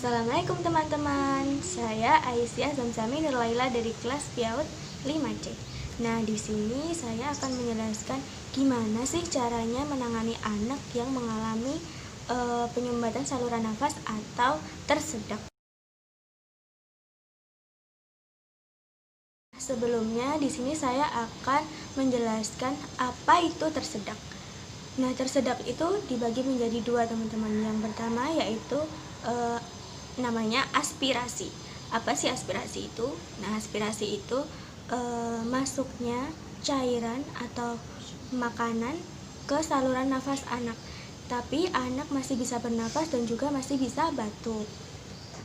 Assalamualaikum teman-teman, saya Aisyah Zamzami Nurlaila dari kelas PIAUD 5C. Nah, di sini saya akan menjelaskan gimana sih caranya menangani anak yang mengalami penyumbatan saluran nafas atau tersedak. Sebelumnya, di sini saya akan menjelaskan apa itu tersedak. Nah, tersedak itu dibagi menjadi dua, teman-teman. Yang pertama yaitu namanya aspirasi. Apa sih aspirasi itu? Nah, aspirasi itu masuknya cairan atau makanan ke saluran nafas anak, tapi anak masih bisa bernafas dan juga masih bisa batuk.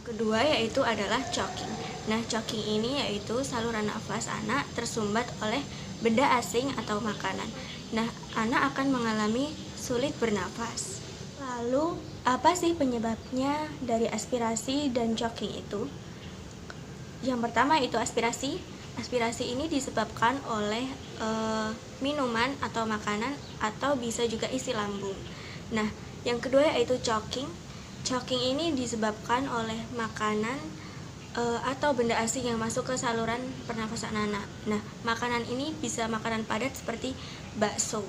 Kedua yaitu adalah choking. Nah, choking ini yaitu saluran nafas anak tersumbat oleh benda asing atau makanan. Nah, anak akan mengalami sulit bernafas. Lalu, apa sih penyebabnya dari aspirasi dan choking itu? Yang pertama itu aspirasi. Aspirasi ini disebabkan oleh minuman atau makanan atau bisa juga isi lambung. Nah, yang kedua yaitu choking. Choking ini disebabkan oleh makanan atau benda asing yang masuk ke saluran pernafasan anak. Nah, makanan ini bisa makanan padat seperti bakso.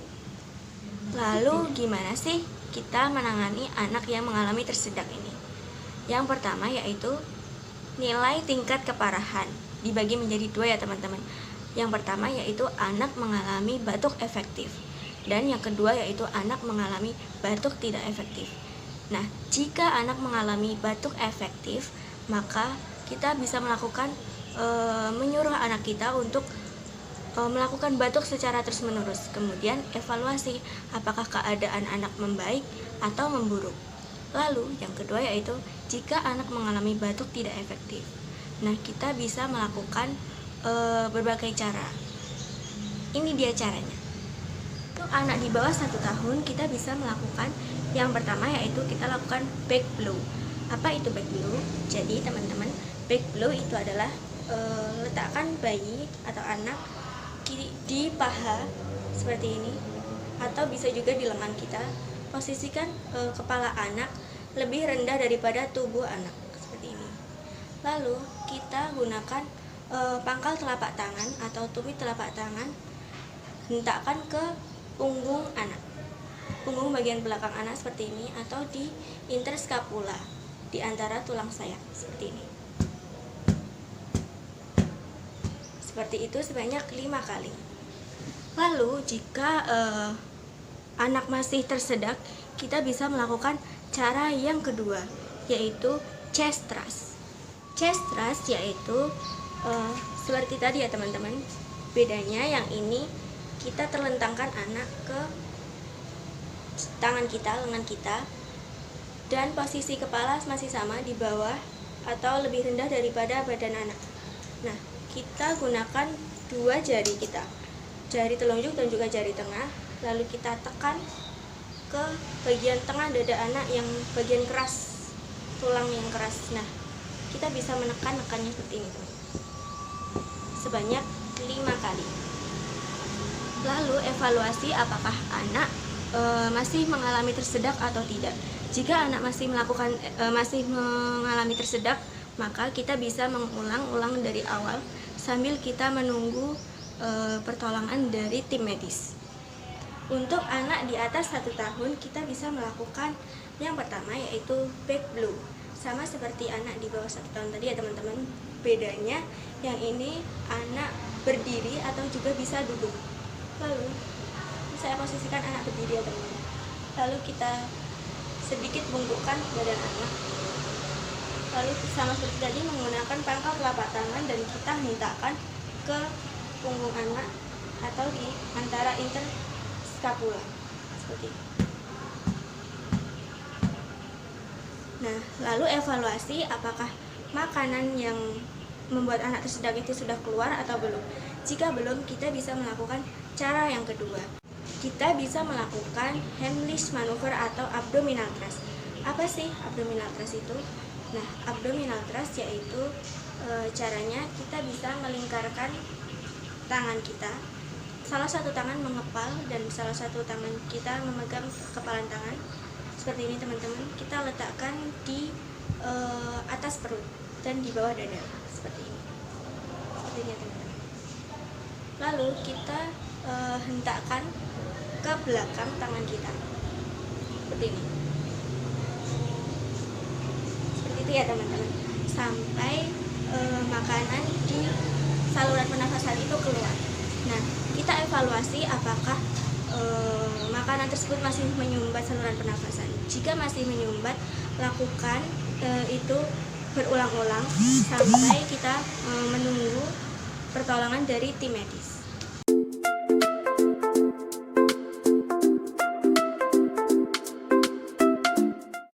Lalu gimana sih kita menangani anak yang mengalami tersedak ini? Yang pertama yaitu nilai tingkat keparahan. Dibagi menjadi dua ya teman-teman. Yang pertama yaitu anak mengalami batuk efektif. Dan yang kedua yaitu anak mengalami batuk tidak efektif. Nah, jika anak mengalami batuk efektif, maka kita bisa melakukan menyuruh anak kita untuk melakukan batuk secara terus-menerus. Kemudian evaluasi apakah keadaan anak membaik atau memburuk. Lalu yang kedua yaitu jika anak mengalami batuk tidak efektif. Nah, kita bisa melakukan berbagai cara. Ini dia caranya. Untuk anak di bawah 1 tahun kita bisa melakukan yang pertama yaitu kita lakukan back blow. Apa itu back blow? Jadi teman-teman, back blow itu adalah letakkan bayi atau anak di paha seperti ini, atau bisa juga di lengan kita. Posisikan kepala anak lebih rendah daripada tubuh anak seperti ini. Lalu kita gunakan pangkal telapak tangan atau tumit telapak tangan, hentakkan ke punggung anak, punggung bagian belakang anak seperti ini, atau di interskapula, di antara tulang sayap seperti ini. Seperti itu sebanyak 5 kali. Lalu jika anak masih tersedak, kita bisa melakukan cara yang kedua, yaitu chest thrust. Chest thrust yaitu seperti tadi ya teman-teman. Bedanya yang ini kita terlentangkan anak ke tangan kita, lengan kita, dan posisi kepala masih sama di bawah atau lebih rendah daripada badan anak. Nah, kita gunakan 2 jari kita, jari telunjuk dan juga jari tengah, lalu kita tekan ke bagian tengah dada anak yang bagian keras, tulang yang keras. Nah, kita bisa menekan-nekannya seperti ini sebanyak 5 kali. Lalu evaluasi apakah anak masih mengalami tersedak atau tidak. Jika anak masih mengalami tersedak, maka kita bisa mengulang-ulang dari awal sambil kita menunggu pertolongan dari tim medis. Untuk anak di atas 1 tahun, kita bisa melakukan yang pertama yaitu back blow. Sama seperti anak di bawah 1 tahun tadi ya teman-teman. Bedanya yang ini anak berdiri atau juga bisa duduk. Lalu saya posisikan anak berdiri ya teman-teman. Lalu kita sedikit bungkukkan badan anak. Lalu sama seperti tadi menggunakan pangkal telapak tangan dan kita hentakkan ke punggung anak atau di antara interskapula seperti ini. Nah, lalu evaluasi apakah makanan yang membuat anak tersedak itu sudah keluar atau belum. Jika belum, kita bisa melakukan cara yang kedua. Kita bisa melakukan Heimlich maneuver atau abdominal thrust. Apa sih abdominal thrust itu? Nah, abdominal thrust yaitu caranya kita bisa melingkarkan tangan kita. Salah satu tangan mengepal dan salah satu tangan kita memegang kepalan tangan. Seperti ini teman-teman, kita letakkan di atas perut dan di bawah dada seperti ini. Seperti ini ya teman-teman. Lalu kita hentakkan ke belakang tangan kita seperti ini. Seperti itu ya teman-teman, sampai makanan di saluran pernafasan itu keluar. Nah, kita evaluasi apakah makanan tersebut masih menyumbat saluran pernafasan. Jika masih menyumbat, lakukan itu berulang-ulang sampai kita menunggu pertolongan dari tim medis.